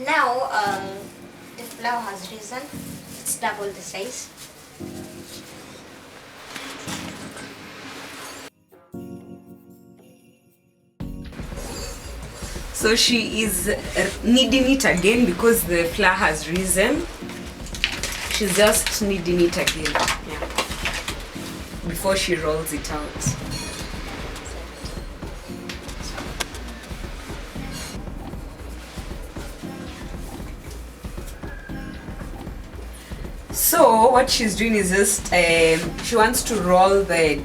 Now the flour has risen. It's double the size. So she is kneading it again because the flour has risen. She's just kneading it again, yeah, before she rolls it out. So what she's doing is just she wants to roll the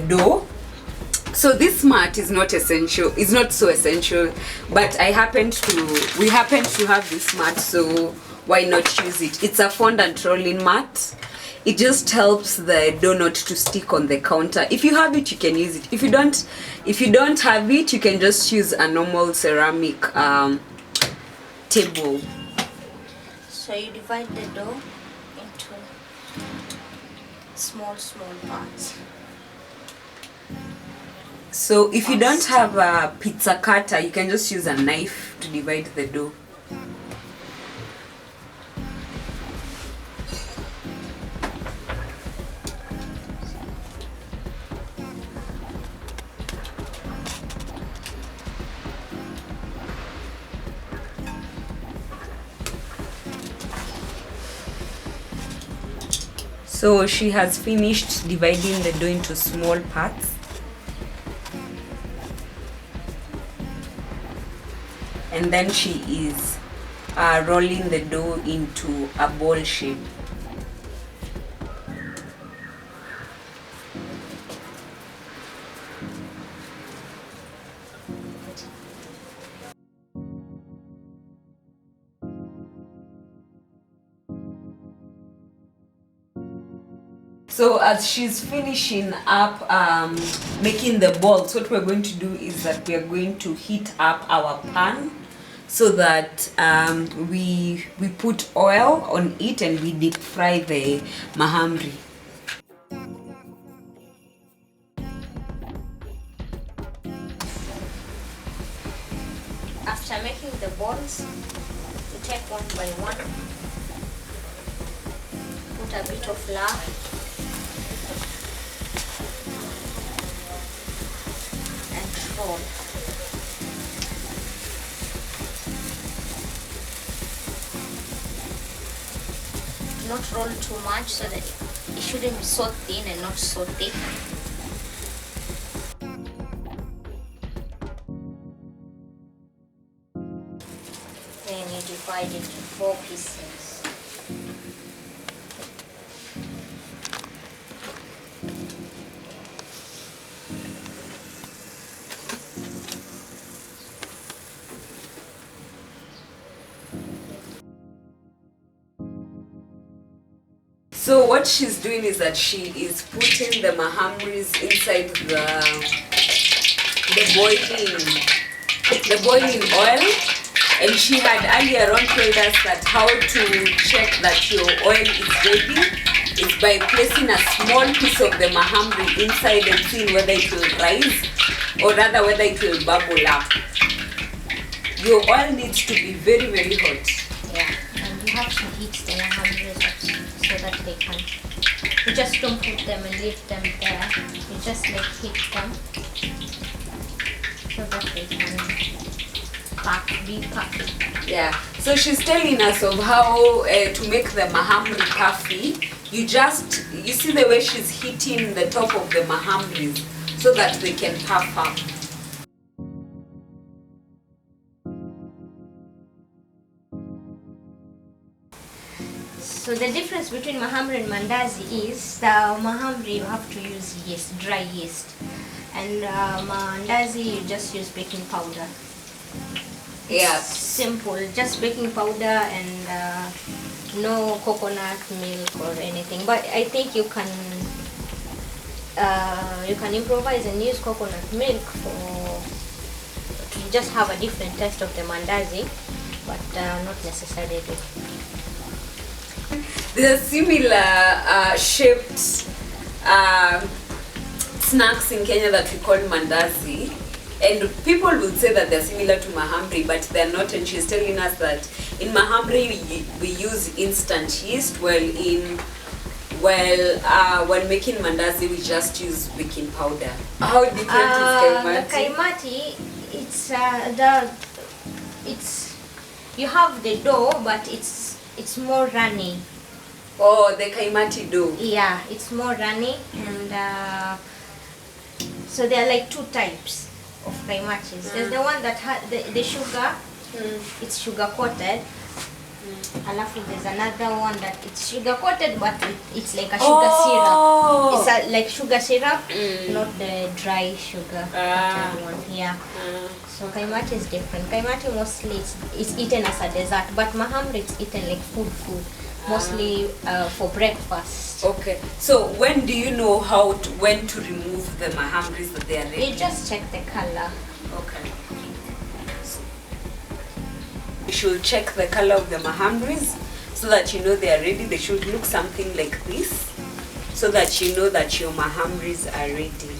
dough. So this mat is not essential. It's not so essential, but we happen to have this mat, so why not use it? It's a fondant rolling mat. It just helps the dough not to stick on the counter. If you have it, you can use it. If you don't have it, you can just use a normal ceramic table. So you divide the dough into small parts. So if you don't have a pizza cutter, you can just use a knife to divide the dough. So she has finished dividing the dough into small parts. And then she is rolling the dough into a ball shape. So as she's finishing up making the balls, what we're going to do is that we are going to heat up our pan so that we put oil on it and we deep fry the mahambri. After making the balls, you take one by one, put a bit of flour, and roll. Do not roll too much so that it shouldn't be so thin and not so thick. Then you divide it into 4 pieces. So what she's doing is that she is putting the mahambris inside the boiling oil, and she had earlier on told us that how to check that your oil is ready is by placing a small piece of the mahambri inside and seeing whether it will rise or rather whether it will bubble up. Your oil needs to be very, very hot. Yeah, and you have to heat the mahambris so that they can. You just don't put them and leave them there. You just heat them so that they can be puffy. Yeah. So she's telling us of how to make the mahambri puffy. You see the way she's heating the top of the mahambris so that they can puff up. So the difference between mahambri and mandazi is the mahambri you have to use yeast, dry yeast, and mandazi you just use baking powder. Yeah. It's simple, just baking powder and no coconut milk or anything. But I think you can improvise and use coconut milk to just have a different taste of the mandazi, but not necessarily. There are similar shaped snacks in Kenya that we call mandazi. And people would say that they're similar to mahambri, but they're not. And she's telling us that in mahambri we use instant yeast, when making mandazi we just use baking powder. How different is kaimati? The kaimati, it's you have the dough, but it's more runny. Oh, the kaimati dough. Yeah, it's more runny, and so there are like two types of kaimatis. There's the one that has the sugar, it's sugar coated. Alafu there's another one that it's sugar coated, but it's like a sugar syrup. It's like sugar syrup, not the dry sugar coated one. Yeah. So kaimati is different. Kaimati mostly it's eaten as a dessert, but mahamri it's eaten like food. Mostly for breakfast. Okay. So when do you know when to remove the mahambris that they are ready? You just check the color. Okay. You should check the color of the mahambris so that you know they are ready. They should look something like this so that you know that your mahambris are ready.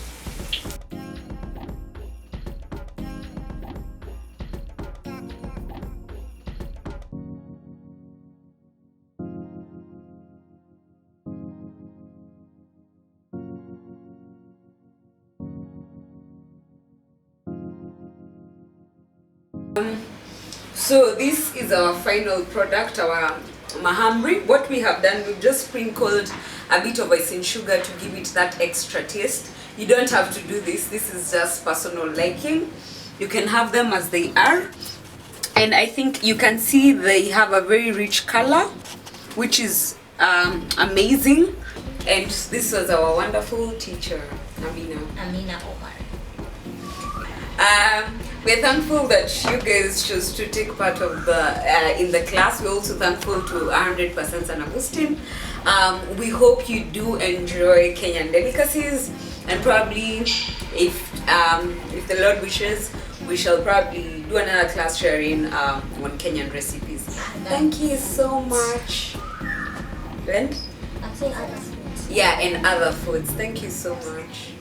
So this is our final product, our mahambri. What we have done, we've just sprinkled a bit of icing sugar to give it that extra taste. You don't have to do this. This is just personal liking. You can have them as they are. And I think you can see they have a very rich color, which is amazing. And this was our wonderful teacher, Amina Omar. We're thankful that you guys chose to take part of in the class. We're also thankful to 100% San Agustín. We hope you do enjoy Kenyan delicacies, and probably if the Lord wishes, we shall probably do another class sharing on Kenyan recipes. Thank you so much. And I'm saying other foods. yeah, and other foods. Thank you so much.